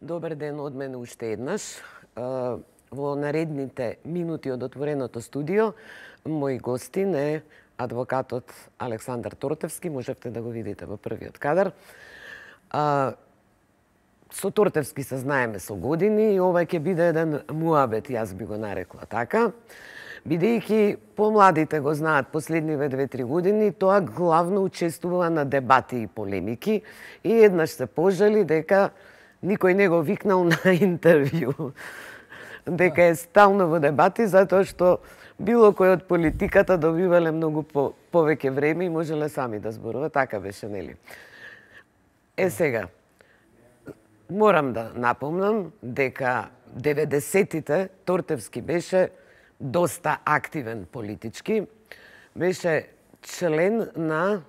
Добар ден од мене уште еднаш. Во наредните минути од отвореното студио, мој гостин е адвокатот Александар Тортевски. Можевте да го видите во првиот кадар. Со Тортевски се знаеме со години и ова ќе биде еден муабет, јас би го нарекла така. Бидејќи помладите го знаат последниве 2-3 години, тоа главно учествува на дебати и полемики и еднаш се пожали дека никој не го викнал на интервју. Дека е стално во дебати, затоа што било кој од политиката добивале многу повеќе време и можеле сами да зборува. Така беше, нели? Сега, морам да напомнам дека 90-тите Тортевски беше доста активен политички. Беше член на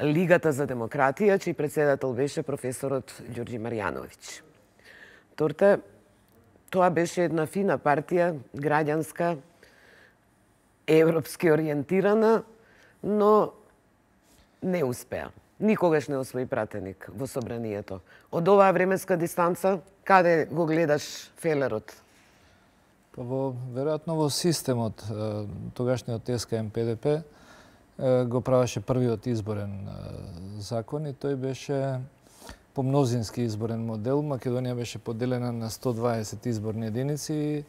Лигата за демократија, чиј председател беше професорот Ѓорѓи Марјановиќ. Тоа беше една фина партија, граѓанска, европски ориентирана, но не успеа. Никогаш не освои пратеник во собранието. Од оваа временска дистанца, каде го гледаш фелерот? Веројатно во системот, тогашниот СКМ-ПДП, го правеше првиот изборен закон и тој беше по мнозински изборен модел. Македонија беше поделена на 120 изборни единици и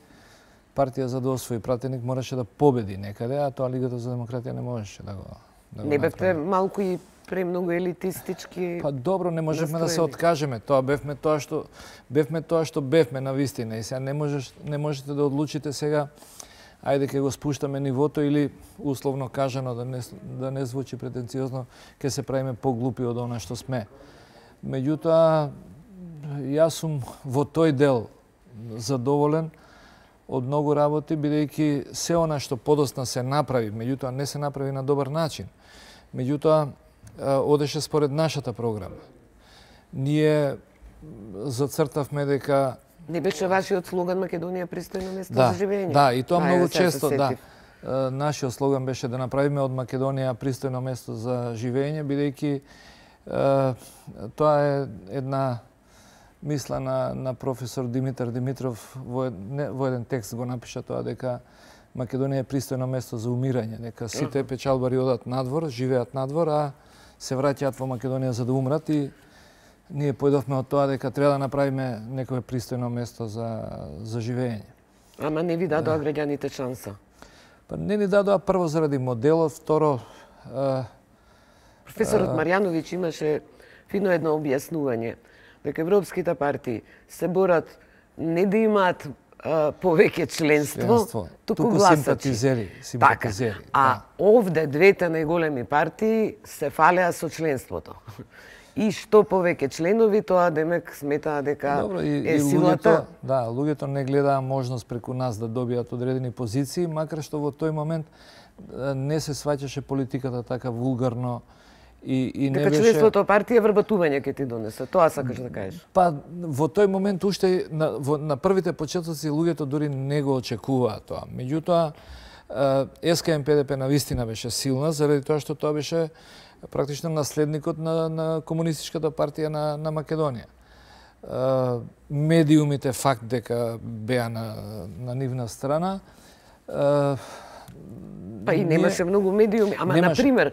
партија за да освои пратеник мораше да победи некаде, а тоа Лигата за демократија не можеше да го Не бевте малку и премногу елитистички? Добро, не можевме да се откажеме. Бевме тоа што бевме на вистина и сега не можете да одлучите сега ајде ќе го спуштаме нивото или условно кажано да не звучи претенциозно, ќе се правиме поглупи од она што сме. Меѓутоа, јас сум во тој дел задоволен од многу работи, бидејќи се она што подосна се направи, меѓутоа не се направи на добар начин. Меѓутоа, одеше според нашата програма. Ние зацртавме дека Не беше вашиот слоган Македонија пристојно место за живење? Да, и тоа многу често, да. Нашиот слоган беше да направиме од Македонија пристојно место за живење, бидејќи тоа е една мисла на професор Димитар Димитров во еден текст го напиша тоа дека Македонија е пристојно место за умирање, дека сите печалбари одат надвор, живеат надвор, а се враќаат во Македонија за да умрат и ние појдовме од тоа дека треба да направиме некое пристојно место за живење. Ама не ви дадоа граѓаните шанса? Не ни дадоа прво заради моделот, второ... Професорот Марјановиќ имаше фино едно објаснување дека европските партии се борат не да имаат повеќе членство, туку симпатизери. Така. А овде двете најголеми партии се фалеа со членството. И што повеќе членови, тоа демек сметаа дека е силата. Луѓето не гледаа можност преку нас да добијат одредени позиции, макар што во тој момент не се сваќаше политиката така вулгарно и не беше... членството партија вработување ќе ти донесе, тоа сакаш да кажеш? Во тој момент уште на првите почетоци луѓето дури не го очекуваа тоа. Меѓутоа, СКМ-ПДП на вистина беше силна, заради тоа што тоа беше практично наследникот на комунистичката партија на Македонија. Медиумите факт дека беа на нивна страна. И немаше многу медиуми. Ама, например,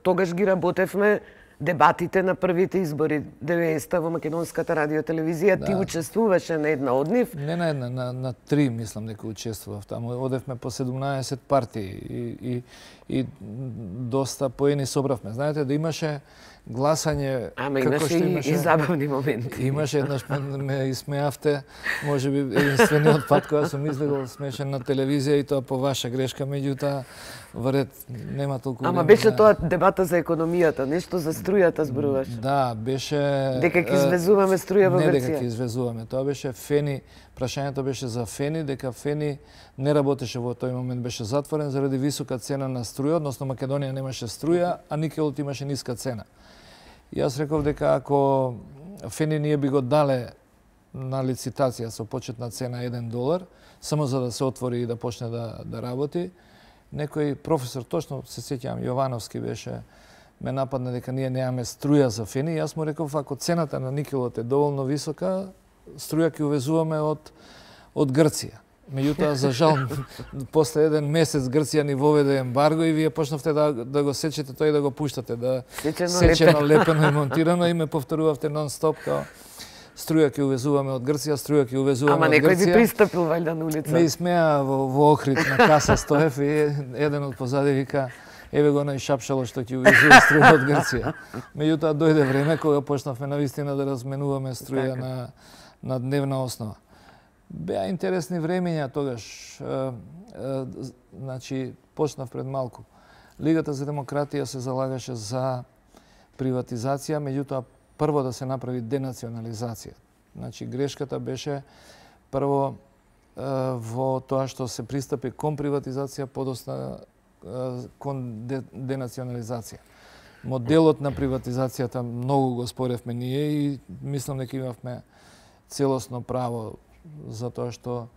тогаш ги работевме дебатите на првите избори 90-та во Македонската радиотелевизија. Ти учествуваше на една од нив? Не на една, на 3 мислам дека учествував таму. Одевме по 17 партии и доста поени собравме. Знаете да имаше гласање... Ама имаше и забавни моменти. Имаше, еднаш ме исмеавте, може би единствениот пат кога сум излегол смешен на телевизија и тоа по ваша грешка, меѓутоа во ред нема толку време. Ама беше тоа дебата за економијата, нешто за струјата зборуваш. Да, беше... Дека ќе извезуваме струја во Грција. Не дека ќе извезуваме, тоа беше Фени, прашањето беше за Фени, дека Фени не работеше во тој момент, беше затворен заради висока цена на струја, односно Македонија немаше струја, а никелот имаше ниска цена. И јас реков дека ако Фени ние би го дале на лицитација со почетна цена $1, само за да се отвори и да почне да работи, некој професор, точно се сеќавам, Јовановски беше ме нападна дека ние немаме струја за фени. Јас му реков, ако цената на никелот е доволно висока, струја ќе увезуваме од Грција. Меѓутоа, за жал, после еден месец Грција ни воведе ембарго и вие почнавте да го сечете тој и да го пуштате, да сечено, лепено и монтирано, и ме повторувавте нон-стоп као струја ќе увезуваме од Грција, струја ќе увезуваме од Грција. Ама некој би пристапил валјда на улица. Ме исмеа во Охрид на каса Стоев и еден од позади вика: еве го оној шапшало што ќе увезува струја од Грција. Меѓутоа дојде време кога почнавме навистина да разменуваме струја на дневна основа. Беа интересни времења тогаш. Значи, почнав пред малку. Лигата за демократија се залагаше за приватизација, меѓутоа прво да се направи денационализација. Значи, грешката беше прво во тоа што се пристапи кон приватизација, подосна кон денационализација. Моделот на приватизацијата многу го споревме ние и мислам дека имавме целосно право, затоа што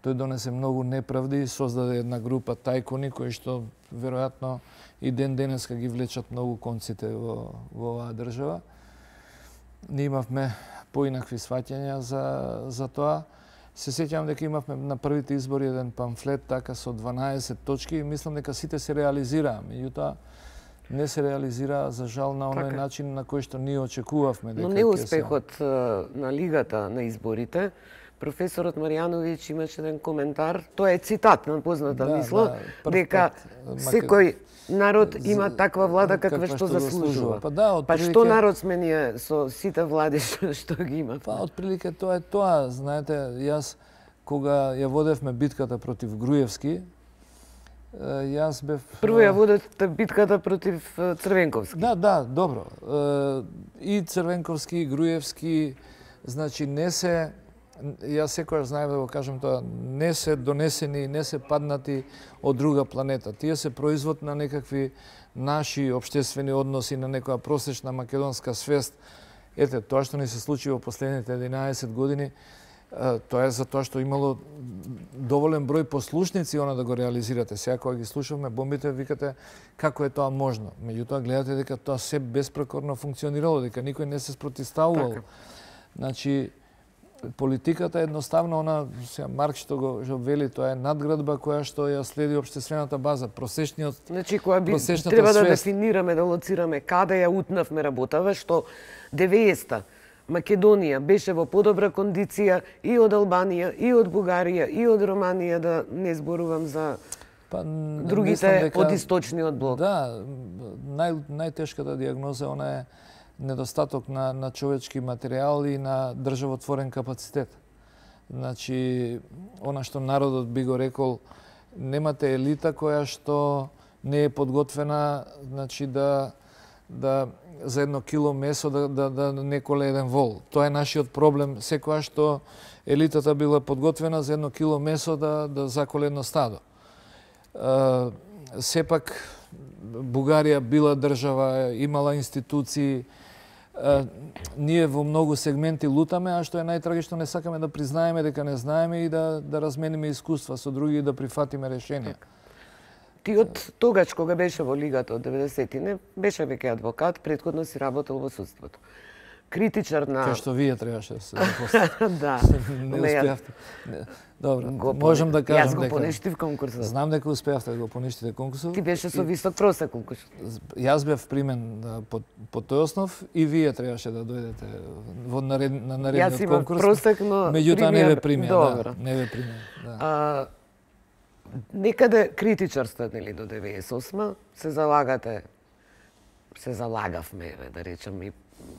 тој донесе многу неправди и создаде една група тајкуни кои што веројатно и ден денеска ги влечат многу конците во оваа држава. Ние имавме поинакви сваќања за тоа. Се сеќавам дека имавме на првите избори еден памфлет така со 12 точки и мислам дека сите се реализираа. Меѓутоа не се реализираа за жал на оној начин на кој што ние очекувавме дека ќе се. Но неуспехот на лигата на изборите, професорот Маријановиќ имаше еден коментар, тоа е цитат на позната мисла, дека секој народ има таква влада каква што заслужува. Па што народ сме ние со сите влади што ги има? Па отприлике тоа е тоа. Знаете, јас кога ја водевме битката против Груевски, јас бев... Прво ја водете битката против Црвенковски. Да, добро. И Црвенковски, и Груевски, значи не се... Јас секојаш знаев да го кажам тоа, не се донесени, не се паднати од друга планета. Тие се производ на некакви наши општествени односи, на некоја просечна македонска свест. Ете, тоа што ни се случи во последните 11 години, тоа е затоа што имало доволен број послушници она да го реализирате. Сега кога ги слушавме бомбите, викате како е тоа можно. Меѓутоа гледате дека тоа се беспрокорно функционирало, дека никој не се спротивставувал. Значи, политиката е едноставно, она, сега Маркс што го вели, тоа е надградба која што ја следи општествената база, просечниот. Значи, која би треба да дефинираме, да лоцираме каде ја утнавме работава, што 90-та Македонија беше во подобра кондиција и од Албанија, и од Бугарија, и од Романија, да не зборувам за другите од источниот блок. Да, најтешката диагноза она е недостаток на човечки материјал и на државотворен капацитет. Значи, она што народот би го рекол, немате елита која што не е подготвена, значи да за 1 кило месо да не коле еден вол. Тоа е нашиот проблем, секоја што елитата била подготвена за 1 кило месо да заколе едно стадо. Сепак Бугарија била држава, имала институции, ние во многу сегменти лутаме, а што е најтрагично, не сакаме да признаеме дека не знаеме и да размениме искуства со други и да прифатиме решенија. Ти од тогаш кога беше во лигата од 90-тине, беше веќе адвокат, претходно си работел во судството. Критичар на... Кај што вие требаше да се запослите. Да. Не успеавте. Добро, можам да кажам дека... Јас го поништив конкурсот. Знам дека успеавте да го поништите конкурсот. Ти беше со висок просек конкурс. Јас бев примен по тој основ и вие требаше да дојдете на наредниот конкурс. Јас имам просек, но меѓутоа не ве примија. Добро. Не ве примија. Некаде критичарството, нели, до 98-ма, се залагавме, да речем, и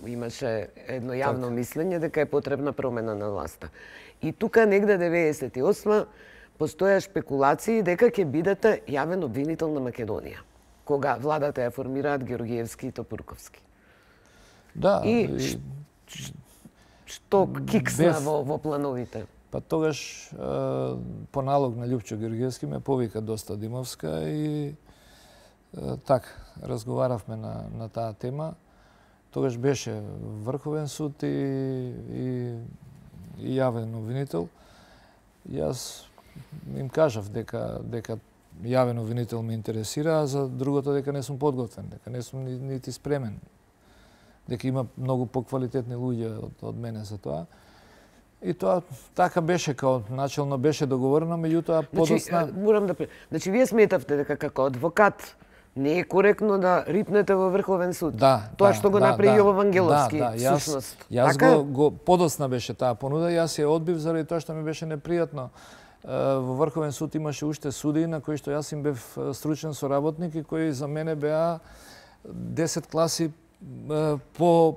имаше едно јавно мислење дека е потребна промена на власта. И тука негде 98-ма постоја шпекулации дека ќе бидете јавен обвинител на Македонија, кога владата ја формираат Георгиевски и Топурковски. Да. И што киксна во плановите? Па тогаш по налог на Љупчо Георгиевски ме повика до Стадимовска и така разговаравме на таа тема. Тогаш беше Врховен суд и јавен обвинител. Јас им кажав дека јавен обвинител ме интересира, а за другото дека не сум подготвен, дека не сум нити спремен. Дека има многу поквалитетни луѓе од мене за тоа. И тоа така беше, као начелно беше договорено, меѓутоа подоцна... Значи, вие сметавте дека како адвокат не е коректно да рипнете во Врховен суд? Тоа што го направи Јово Вангеловски, всушност. Јас го подоцна беше таа понуда, јас ја одбив заради тоа што ми беше непријатно. Во Врховен суд имаше уште судии на кои што јас им бев стручен соработник и кои за мене беа 10 класи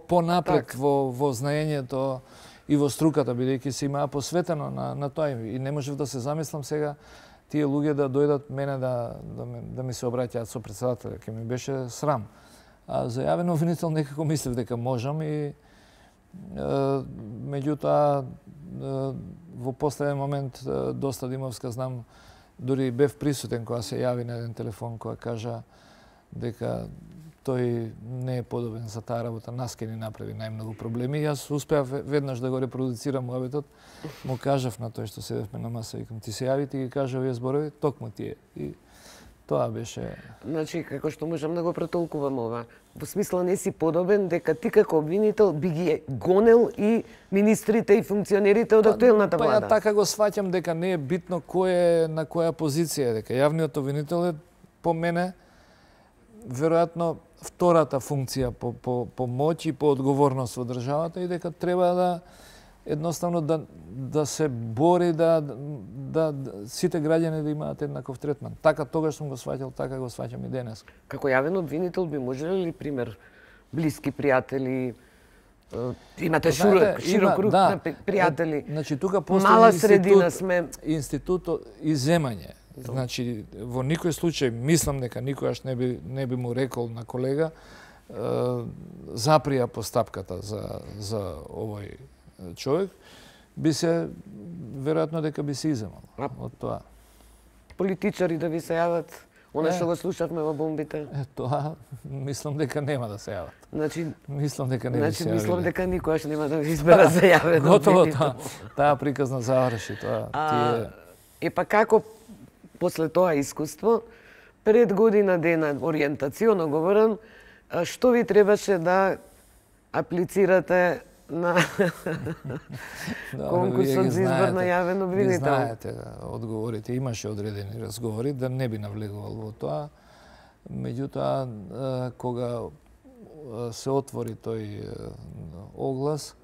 понапред во знаењето и во струката, бидејќи се имаа посветено на тоа. И не можев да се замислам сега тие луѓе да дојдат мене да ми се обраќаат со председателя. Ке ми беше срам. А за јавен обвинител некако мислев дека можам и меѓутоа во последен момент доста Димовска, знам, дури бев присутен кога се јави на еден телефон која кажа дека тој не е подобен за таа работа, нас ке ни направи најмногу проблеми. Јас успеав веднаш да го репродуцирам муабетот, му кажав на тој што седевме на маса, викам, ти се јави, ти ги кажа овие зборови, токму тие. И тоа беше... Значи, како што можам да го претолкувам ова, во смисла не си подобен, дека ти како обвинител би ги гонел и министрите и функционерите од актуелната влада. Па ја така го сваќам дека не е битно кој е на која позиција, дека јавниот обвинител е по мене веројатно втората функција по моќ и по одговорност во државата и дека треба да едноставно да се бори да сите граѓани да имаат еднаков третман. Така тогаш сум го сваќал, така го сваќам и денес. Како јавен обвинител би можеле ли, пример, блиски пријатели, имате широк круг на пријатели, значи, тука мала средина сме... Институтот иземање. Значи, во никој случај, мислам дека никогаш не би му рекол на колега, заприја постапката за овој човек, би се, веројатно дека би се иземал од тоа. Политичари да ви се јават, она што го слушавме во бомбите? Тоа, мислам дека нема да се јават. Значи, мислам дека не би се јавиле. Мислам дека никогаш нема да ви избера за јавен обвинител. Готово таа приказна заврши, тоа. Па како после тоа искуство, пред година дена, ориентационо говорам, што ви требаше да аплицирате на конкурсот за избор на јавен обвинител? Ви знаете одговорите, имаше одредени разговори, да не би навлегувал во тоа. Меѓутоа, кога се отвори тој оглас,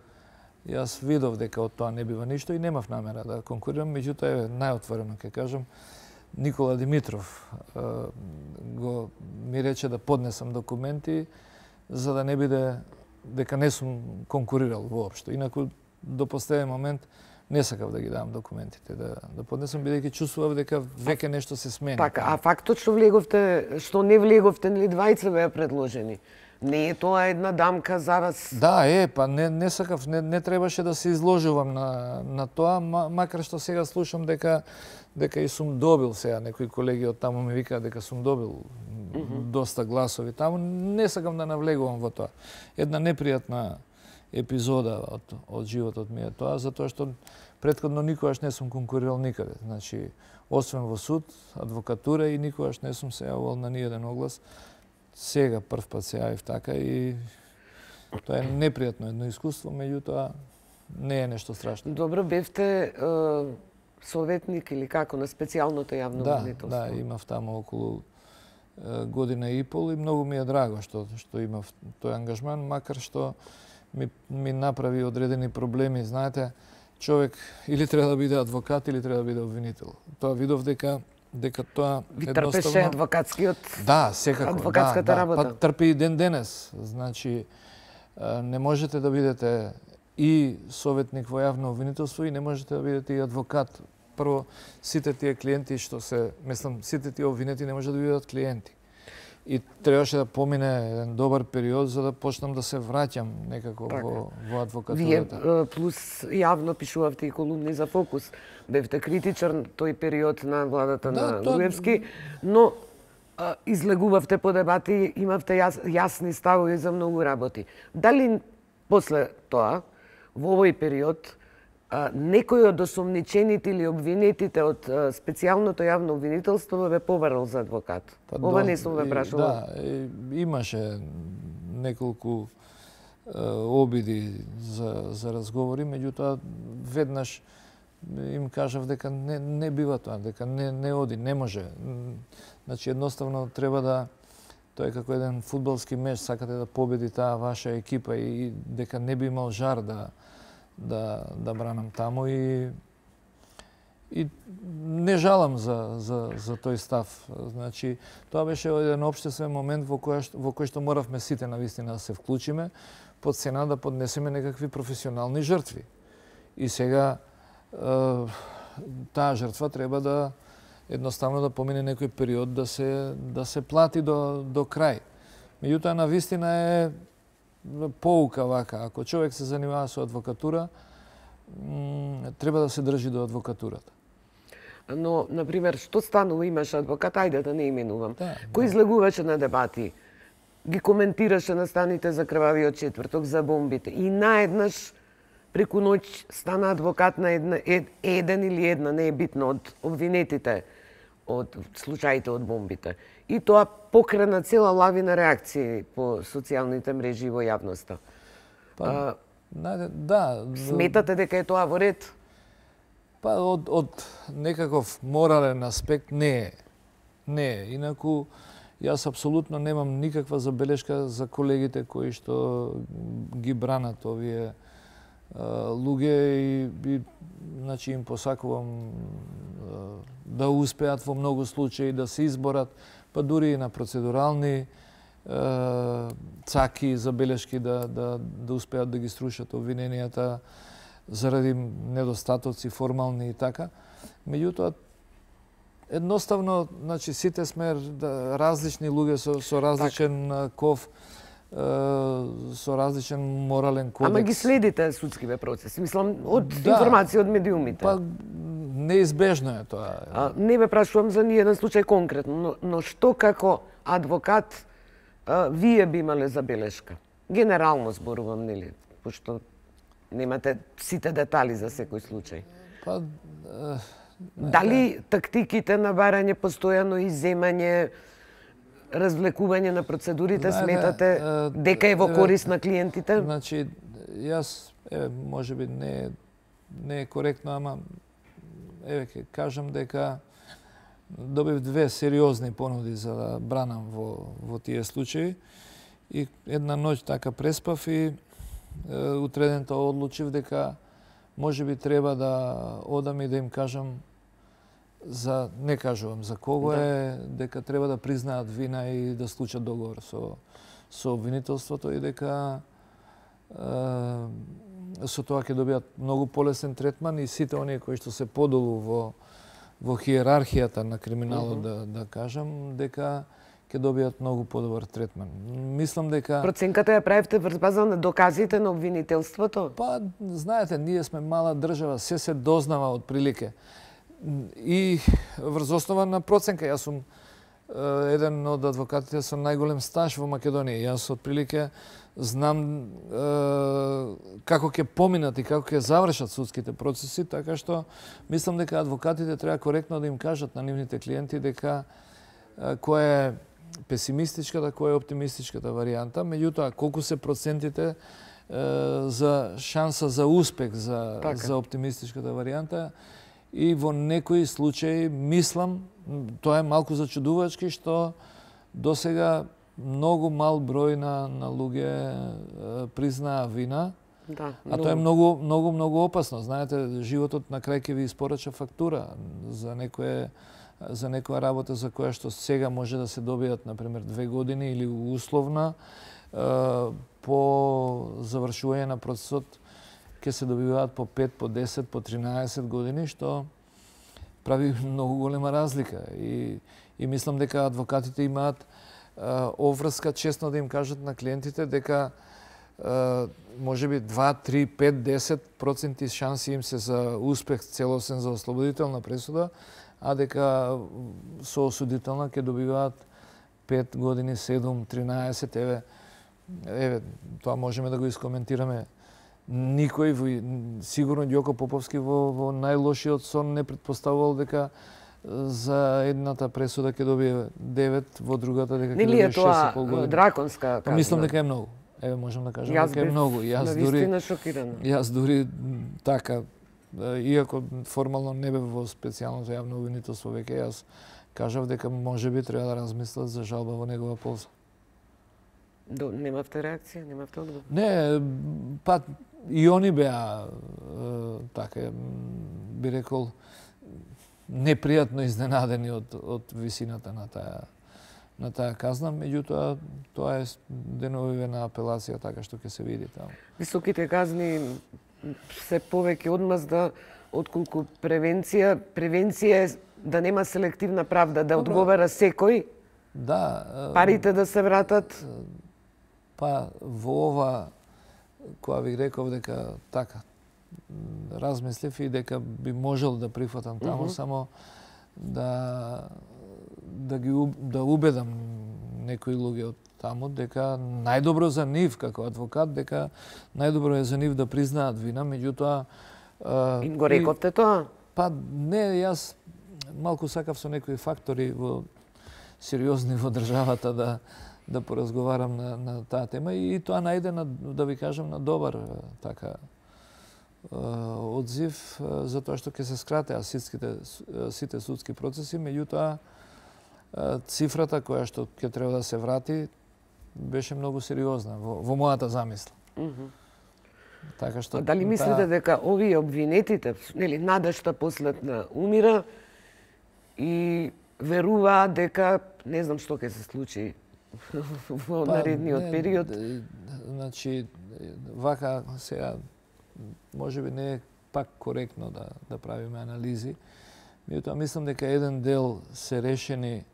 јас видов дека од тоа не бива ништо и немав намера да конкурирам, меѓутоа најотворено ќе кажам, Никола Димитров ми рече да поднесам документи за да не биде дека не сум конкурирал воопшто. Инаку до последен момент не сакав да ги давам документите да поднесам, бидејќи чувствував дека веќе нешто се смени. Така, а фактот што не влеговте, нели двајца беа предложени? Не е тоа една дамка за вас? Да, па не сакав, не требаше да се изложувам на тоа, макар што сега слушам дека и сум добил сега, некои колеги од таму ми викаат дека сум добил доста гласови таму, не сакам да навлегувам во тоа. Една непријатна епизода од животот ми е тоа, затоа што претходно никогаш не сум конкурирал никаде. Значи, освен во суд, адвокатура и никогаш не сум се јавувал на ниеден оглас. Сега прв пат се јавив така и тоа е непријатно едно искуство, меѓутоа не е нешто страшно. Добро, бевте советник или како на специјалното јавно обвинителство? Да, имав таму околу година и пол и многу ми е драго што имав тој ангажман, макар што ми направи одредени проблеми. Знаете, човек или треба да биде адвокат или треба да биде обвинител. Тоа видов дека тоа ви трпеше адвокатскиот секако, адвокатската работа. Па трпи и ден денес. Значи, не можете да бидете и советник во јавно обвинителство и не можете да бидете и адвокат. Прво, сите тие клиенти што сите тие обвинети не може да бидат клиенти. И требаше да помине еден добар период за да почнам да се враќам некако во адвокатурата. Вие плюс јавно пишувавте и колумни за Фокус. Бевте критичар тој период на владата на Груевски, но излегувавте по дебати, имавте јасни ставови за многу работи. Дали после тоа, во овој период, некој од осомничените или обвинетите од специјалното јавно обвинителство ве побарал за адвокат? Ова не сум ве прашувала. Да, имаше неколку обиди за разговори, меѓутоа веднаш им кажав дека не бива тоа, дека не оди, не може. Значи едноставно треба да тој како еден фудбалски меч сакате да победи таа ваша екипа и дека не би имал жар да бранам таму и не жалам за тој став. Значи тоа беше еден општествен момент во кој што моравме сите навистина да се вклучиме, под цена да поднесеме некакви професионални жртви. И сега таа жртва треба да едноставно да помине некој период да се плати до крај. Меѓутоа навистина е поука вака. Ако човек се занимава со адвокатура, треба да се држи до адвокатурата. Но, например, што станува, имаш адвокат, ајде да не именувам, кој Да. излегуваше на дебати, ги коментираше настаните за крвавиот четврток, за бомбите и наеднаш преку ноќ стана адвокат на еден или една, не е битно, од обвинетите од случаите од бомбите. И тоа покрена цела лавина реакции по социјалните мрежи и во јавноста. Да. Сметате дека е тоа во ред? Па од некаков морален аспект не е. Не е. Инаку јас апсолутно немам никаква забелешка за колегите кои што ги бранат овие луѓе и значи им посакувам да успеат во многу случаи да се изборат, па дури и на процедурални цаки, забелешки да успеат да ги срушат обвиненијата заради недостатоци формални и така. Меѓутоа едноставно, значи сите сме различни луѓе со различен ков, со различен морален кодекс. Ама ги следите судскиве процеси, мислам, од информација од медиумите. Па неизбежно е тоа. Не ве прашувам за ниеден случај конкретно, но што како адвокат вие би имале забелешка? Генерално зборувам, нели, пошто немате сите детали за секој случај. Па дали тактиките на барање постојано изземање, развлекување на процедурите сметате дека е во корист на клиентите? Значи, јас, можеби не е коректно, ама ќе кажам дека добив две сериозни понуди за да бранам во тие случаи и една ноќ така преспав и утредента одлучив дека можеби треба да одам и да им кажам не кажувам за кого е, дека треба да признаат вина и да склучат договор со обвинителството и дека со тоа ќе добијат многу полесен третман и сите оние кои што се подолу во хиерархијата на криминалот, да кажам, дека ќе добијат многу подобар третман. Мислам дека проценката ја правите врз база на доказите на обвинителството? Па, знаете, ние сме мала држава, се дознава од прилике. И врз основа на проценка, јас сум еден од адвокатите со најголем стаж во Македонија. Јас од прилике знам како ќе поминат и како ќе завршат судските процеси, така што мислам дека адвокатите треба коректно да им кажат на нивните клиенти дека која е песимистичката, која е оптимистичката варијанта, меѓутоа колку се процентите за шанса за успех за оптимистичката варијанта. И во некои случаи, мислам, тоа е малку зачудувачки, што досега многу мал број на луѓе признаа вина, а тоа е многу опасно. Знаете, животот на крај ќе ви испорача фактура за некоја работа за која што сега може да се добијат, например, 2 години или условна, по завршување на процесот ќе се добиваат по 5, по 10, по 13 години, што прави многу голема разлика. И мислам дека адвокатите имаат оврска честно да им кажат на клиентите дека можеби 2, 3, 5, 10% шанси им се за успех целосен за ослободителна пресуда, а дека со осудителна ќе добиваат 5 години, 7, 13, еве, тоа можеме да го искоментираме Никој, сигурно Ѓоко Поповски во најлошиот сон не предпоставувал дека за едната пресуда ќе добие 9, во другата дека ќе добие 6,5 години. Драконска казна? Мислам дека е многу. Еве можам да кажам дека е многу. Јас дури така, иако формално не бев во специјалното јавно обвинителство веќе, јас кажав дека можеби треба да размислат за жалба во негова полза. Немавте реакција, немавте одговор? Не, па и они беа така би рекол непријатно изненадени од висината на таа казна, меѓутоа тоа е деновиве на апелација, така што ќе се види таму. Високите казни се повеќе одмазда отколку превенција. Превенција е да нема селективна правда, да одговара секој. Да. Парите да се вратат. Па во ова, која ви реков дека така, размислив и дека би можел да прифатам таму, само да убедам некои луѓе од таму дека најдобро за нив како адвокат, дека најдобро е за нив да признаат вина, меѓутоа им го рековте тоа? Па не, јас малку сакав со некои фактори сериозни во државата да поразговарам на таа тема и тоа најде да ви кажам на добар така одзив за тоа што ќе се скратеа сите судски процеси, меѓутоа цифрата која што ќе треба да се врати беше многу сериозна во мојата замисла. Така што дали мислите дека овие обвинетите, нели надежта последна умира и веруваат дека не знам што ќе се случи во наредниот период? Значи, вака сега можеби не е пак коректно да правиме анализи, меѓутоа мислам дека еден дел се решени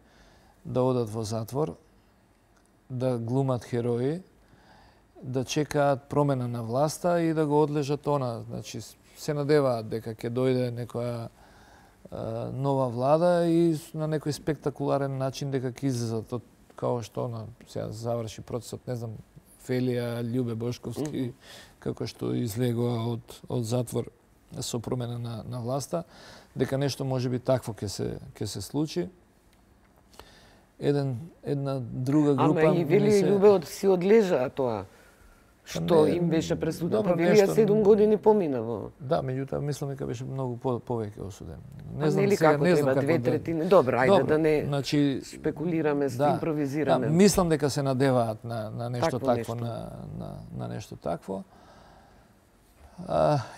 да одат во затвор, да глумат херои, да чекаат промена на власта и да го одлежат она. Значи, се надеваат дека ќе дојде некоја нова влада и на некој спектакуларен начин дека ќе излезат од као што сега заврши процесот, не знам, Фелија, Љубе Бошковски, како што излегоа од затвор со промена на власта, дека нешто можеби такво ќе се случи. Една друга група... Ама и вели Љубе си одлежаа тоа, што им беше пресудено. Велија 7 години помина во... Да, меѓутоа мислам дека беше многу повеќе осуден. Не знам сега, не знам како 2/3. Добро, ајде да не спекулираме, импровизираме. Мислам дека се надеваат на нешто такво, на нешто такво.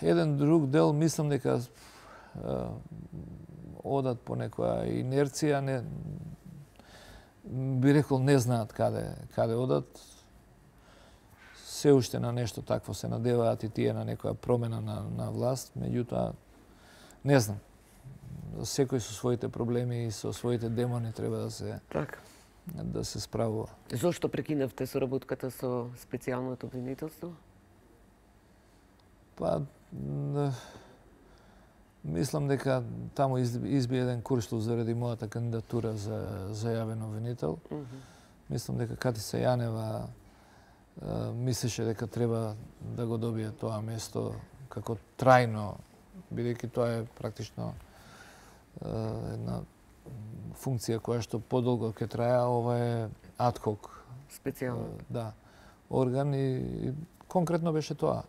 Еден друг дел мислам дека одат по некоја инерција, не би рекол не знаат каде одат. Се уште на нешто такво се надеваат и тие на некоја промена на власт, меѓутоа не знам. Секој со своите проблеми и со своите демони треба да се справува. Зошто прекинавте соработката со специјалното обвинителство? Па мислам дека таму изби еден куршлув заради мојата кандидатура за јавен обвинител. Мислам дека Катица Јанева мислеше дека треба да го добие тоа место како трајно, бидејќи тоа е практично една функција која што подолго ќе трае, ова е адхок. Специјално. Да, орган и конкретно беше тоа.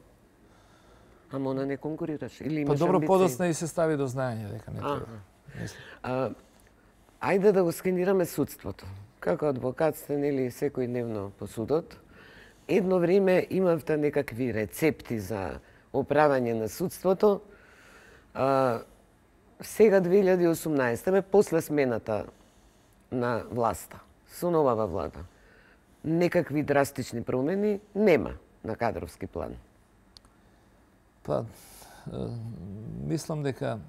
Ама она не конкурираше? Или имаш амбиции? Па добро, подоцна и се стави до знаење дека не треба. Ајде да го скенираме судството. Како адвокат сте, нели, секојдневно по судот. Едно време имавте некакви рецепти за оправање на судството. Сега 2018 после смената на власта, со новава влада, некакви драстични промени нема на кадровски план. Па, мислам дека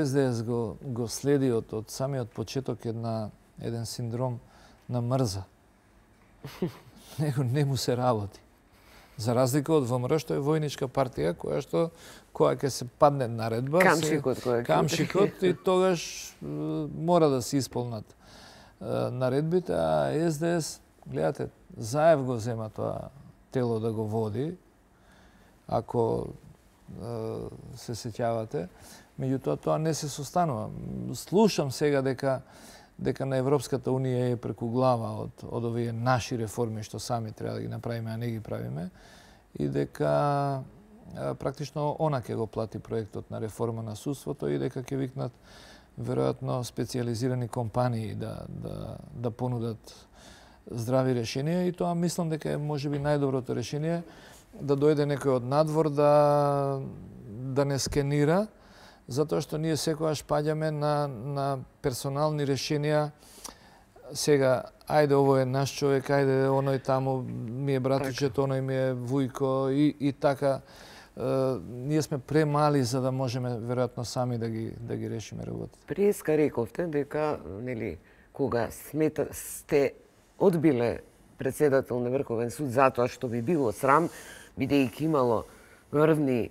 СДС го следи од самиот почеток еден синдром на мрза. Него не му се работи. За разлика од ВМРО, што е војничка партија, која ќе се падне наредба, камшикот и тогаш мора да се исполнат наредбите, а СДС, гледате, Заев го зема тоа тело да го води ако се сеќавате. Меѓутоа, тоа не се состанува. Слушам сега дека на Европската Унија е преку глава од овие наши реформи што сами треба да ги направиме, а не ги правиме, и дека практично она ќе го плати проектот на реформа на судството и дека ќе викнат веројатно специјализирани компании да понудат здрави решенија, и тоа мислам дека е можеби најдоброто решение, да дојде некој од надвор да не скенира, затоа што ние секогаш паѓаме на персонални решенија. Сега, ајде, ово е наш човек, ајде, оној таму ми е братичето, оној ми е вујко и така. Ние сме премали за да можеме веројатно сами да ги решиме работите. Преска рековте дека, нели, кога сте одбиле председател на Врховен суд затоа што би било срам, бидејќи имало врвни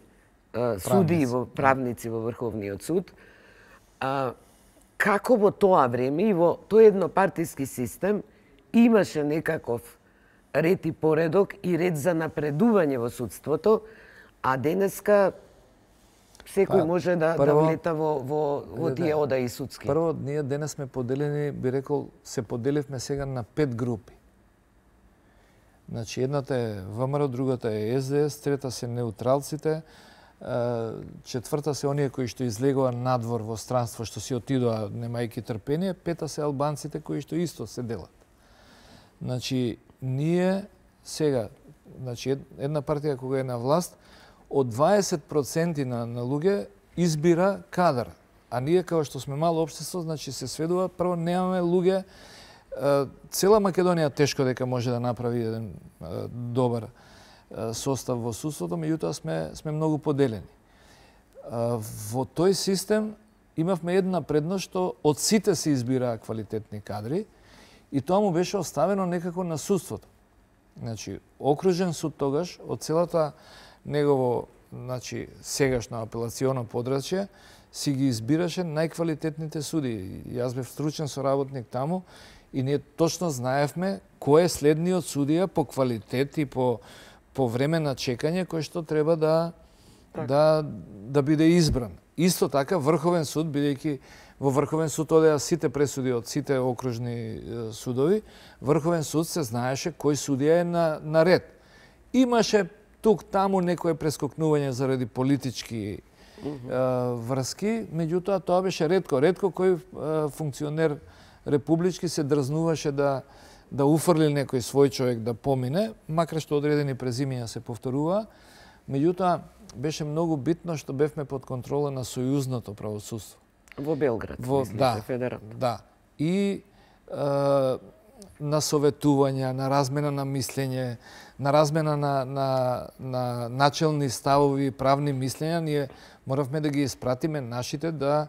правници во Врховниот суд, како во тоа време и во тој еднопартиски систем имаше некаков ред и поредок и ред за напредување во судството, а денеска секој може да влета во тие одаи судски. Прво, ние денес сме поделени, би рекол, се поделивме сега на 5 групи. Значи, едната е ВМРО, другата е СДС, трета се неутралците, четврта се оние кои што излегува надвор во странство, што си отидоа немајки трпение, пета се албанците кои што исто се делат. Значи, ние сега, значи, една партија кога е на власт, од 20% на луѓе избира кадар. А ние, како што сме мало општество, значи се сведува, прво немаме луѓе. Цела Македонија тешко дека може да направи еден добар состав во судството, меѓутоа сме многу поделени. Во тој систем имавме една предност што од сите се избираа квалитетни кадри и тоа му беше оставено некако на судството. Значи, окружен суд тогаш, од целата негово, значи, сегашно апелационо подрачје, си ги избираше најквалитетните суди. Јас бев стручен соработник таму и ние точно знаевме кој е следниот судија по квалитет и по време на чекање кој што треба да биде избран. Исто така Врховен суд, бидејќи во Врховен суд одеа сите пресуди од сите окружни судови, Врховен суд се знаеше кој судија е на ред. Имаше тук таму некое прескокнување заради политички врски, меѓутоа тоа беше ретко. Ретко кој функционер републички се дрзнуваше да уфрли некој свој човек да помине, макар што одредени презимиња се повторува. Меѓутоа, беше многу битно што бевме под контрола на сојузното правосудство. Во Белград, мислите, федерално. Да. И на советувања, на размена на мислење, на размена на начелни ставови, правни мислења, ние моравме да ги испратиме нашите да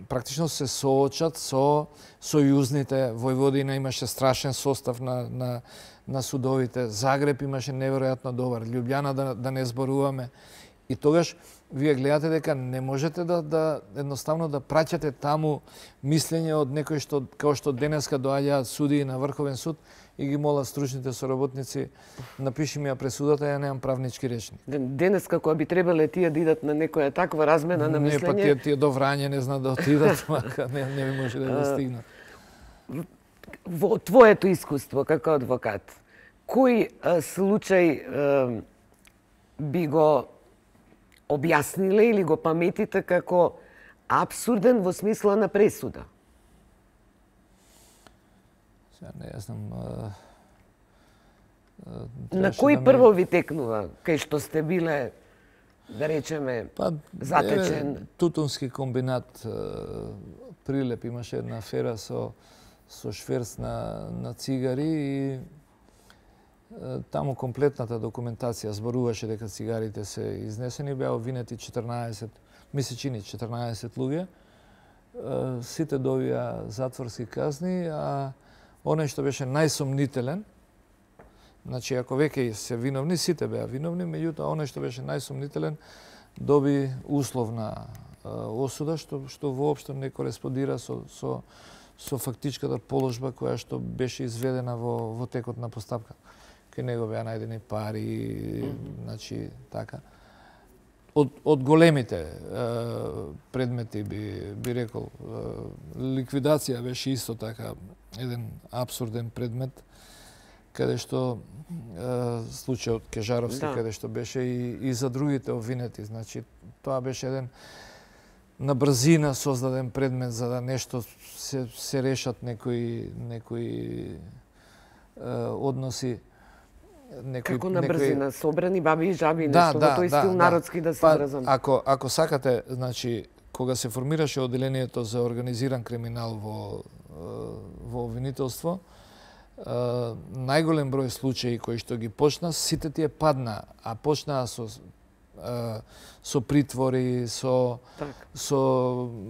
практично се соочат со сојузните. Војводина имаше страшен состав на судовите. Загреб имаше неверојатно добар. Љубљана да не зборуваме. И тогаш вие гледате дека не можете да едноставно да праќате таму мислење од некој што како што денеска доаѓаат судии на Врховен суд и ги молат стручните соработници, напиши ми ја пресудата, ја немам правнички речник. Денеска кога би требале тие да идат на некоја таква размена на мислење... Не, па тие до Врање не знаат да отидат, мака не би може да достигнат. Во твоето искуство како адвокат, кој случај би го објасниле или го паметите како апсурден во смисла на пресуда? Не, јас знам... На кој прво ви текнува, кај што сте биле, да речеме, затечен? Тутунски комбинат Прилеп имаше една афера со шверц на цигари и таму комплетната документација зборуваше дека цигарите се изнесени, беа обвинети 14 луѓе. Сите добија затворски казни, а оној што беше најсомнителен, значи ако веќе се виновни, сите беа виновни, меѓутоа оној што беше најсомнителен доби условна осуда, што воопшто не кореспондира со фактичката положба која што беше изведена во текот на постапка. кај него беа најдени пари, значи така. Од големите предмети би рекол, ликвидација беше исто така еден абсурден предмет, каде што случајот Кежаровски, каде што беше и за другите обвинети. Значи, тоа беше еден на брзина создаден предмет за да нешто се решат некои односи. Како на брзина, собрани баби и жаби, нешто во тој стил народски да се изразам. Ако сакате, значи, кога се формираше одделението за организиран криминал во обвинителство, најголем број случаи кои што ги почна, сите тие падна, а почнаа со притвори, со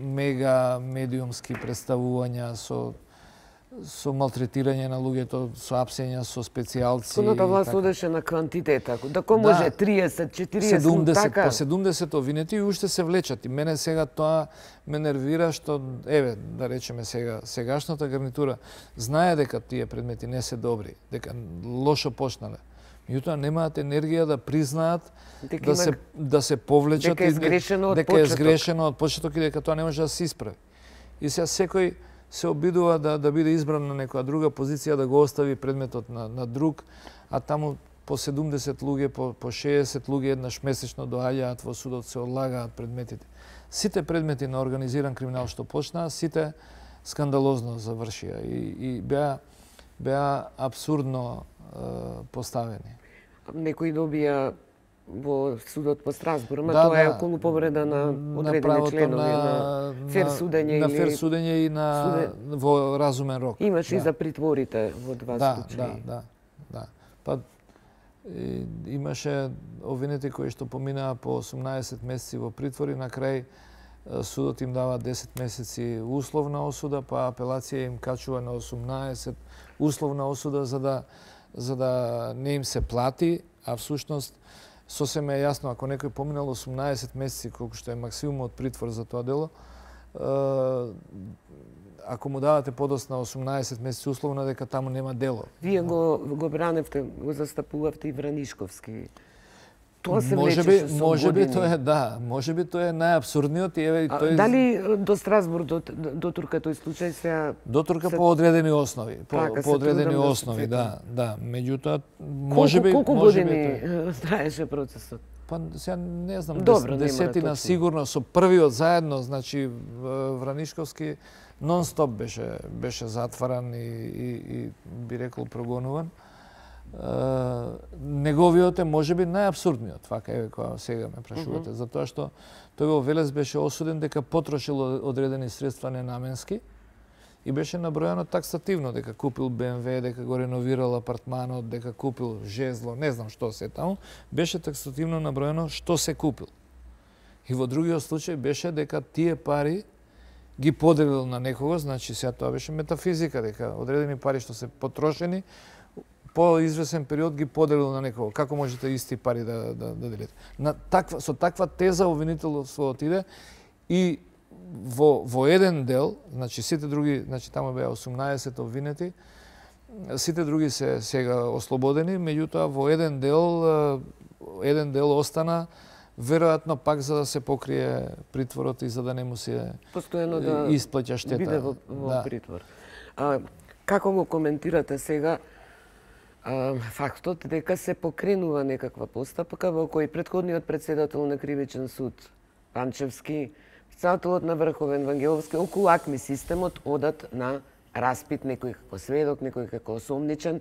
мега медиумски представувања, со малтретирање на луѓето, со апсења, со специјалци. Сконата власт одеше на квантитет, ако може 30, 40, така? По 70 обвинети и уште се влечат. И мене сега тоа ме нервира што, еве, да речеме сегашната гарнитура знае дека тие предмети не се добри, дека лошо почнале. Меѓутоа немаат енергија да признаат, да се повлечат, дека е сгрешено од почеток и дека тоа не може да се исправи. И сега секој се обидува да биде избран на некоја друга позиција, да го остави предметот на друг, а таму по 70 луѓе, по 60 луѓе еднаш месечно доаѓаат во судот, се одлагаат предметите. Сите предмети на организиран криминал што почнаа, сите скандалозно завршија и беа абсурдно поставени. Некои добија во судот по Страсбур, ама тоа е околу повреда на одредени членови на фер судење на фер судење и во разумен рок. Имаше и за притворите во два случаи. Да. Па имаше обвинети кои што поминаа по 18 месеци во притвори, на крај судот им дава 10 месеци условна осуда, па апелација им качува на 18 условна осуда за да не им се плати, а всушност сосема е јасно, ако некој поминал 18 месеци, колку што е максимумот притвор за тоа дело, ако му давате подоцна 18 месеци условно, дека таму нема дело. Вие го браневте, го застапувавте и Вранишковски. Тоа се влечеше со години. Можеби тоа е најабсурдниот и еве тој. Дали до Страсбур дотурка тој случај сега? Дотурка по одредени основи, по одредени основи, да. Меѓутоа можеби колку години траеше процесот? Па сега не знам, десетина сигурно со првиот заедно, значи Вранишковски нон-стоп беше затваран и би рекол прогонуван. Неговиот е можеби најабсурдниот, вака е кога сега ме прашувате, затоа што тој во Велес беше осуден дека потрошил одредени средства ненаменски и беше набројано таксативно, дека купил БМВ, дека го реновирал апартманот, дека купил жезло, не знам што се таму, беше таксативно набројано што се купил. И во другиот случај беше дека тие пари ги поделил на некого, значи сега тоа беше метафизика, дека одредени пари што се потрошени по извесен период ги поделил на некого. Како можете исти пари да делите? Со таква теза обвинителство отиде и во еден дел, значи сите други, значи таму беа 18 обвинети, сите други се сега ослободени, меѓутоа во еден дел остана веројатно пак за да се покрие притворот и за да не му се постојано да исплаќа штета. Биде во притвор. Како го коментирате сега фактот дека се покренува некаква постапка во кој претходниот председател на Кривичен суд Панчевски, председателот на Врховен Вангеловски, околу АКМИ системот одат на распит, некој како сведок, некој како осомничен,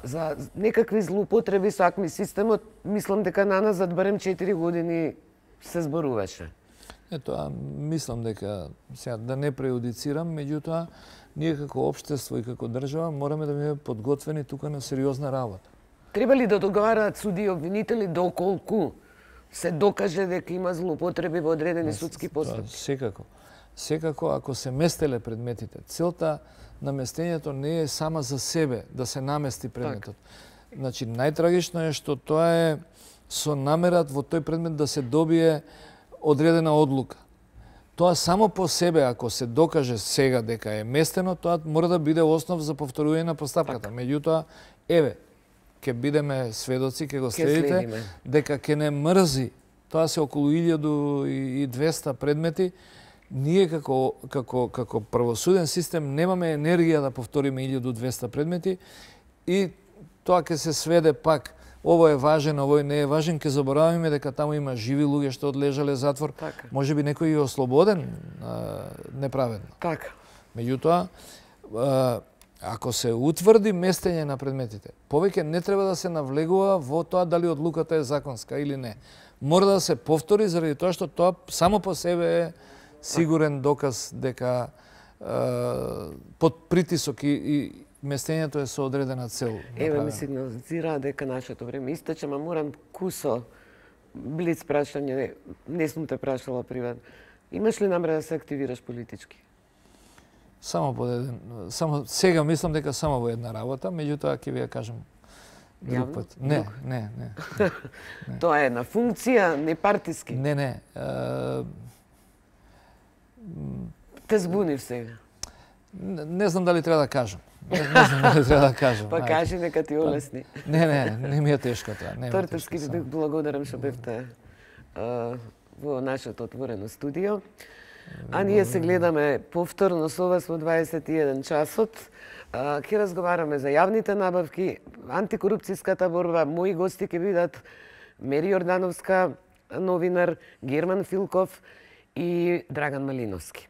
за некакви злоупотреби со АКМИ системот, мислам дека наназад барем 4 години се зборуваше. Тоа мислам дека сега да не преюдицирам, меѓутоа ние како општество и како држава мораме да бидеме подготвени тука на сериозна работа. Треба ли да договараат суди и обвинители доколку се докаже дека има злоупотреби во одредени судски постапки? Секако ако се местеле предметите. Целта на местењето не е сама за себе да се намести предметот. Значи најтрагично е што тоа е со намерат во тој предмет да се добие одредена одлука. Тоа само по себе, ако се докаже сега дека е местено, тоа мора да биде основ за повторување на постапката. Меѓутоа, еве, ќе бидеме сведоци, ќе го следиме. следите, дека ќе не мрзи, тоа се околу 1200 предмети, ние како правосуден систем немаме енергија да повториме 1200 предмети и тоа ќе се сведе пак. Ово е важен, ово не е важен, ќе забораваме дека таму има живи луѓе што одлежале затвор. Така. Може би некој е ослободен неправедно. Така. Меѓутоа, ако се утврди местење на предметите, повеќе не треба да се навлегува во тоа дали одлуката е законска или не. Мора да се повтори заради тоа што тоа само по себе е сигурен доказ дека под притисок и местењето е со одредена цел. Еве ми сигнализира дека нашето време истече, ма морам кусо блиц прашање, не сум те прашала приватно. Имаш ли намера да се активираш политички? Само сега мислам дека само во една работа, меѓутоа ќе ви ја кажам друг пат. Не. Тоа е на функција, не партиски. Не. Те збунив сега. Не знам дали треба да кажам. Не знам дали треба да кажам. Па кажи, нека ти олесни. Не ми е тешко тоа. Тортовски ви благодарам што бевте во нашето отворено студио. А ние се гледаме повторно со вас во 21 часот. Ќе разговараме за јавните набавки, антикорупцијската борба. Мои гости ќе бидат Мери Јордановска, новинар, Герман Филков и Драган Малиновски.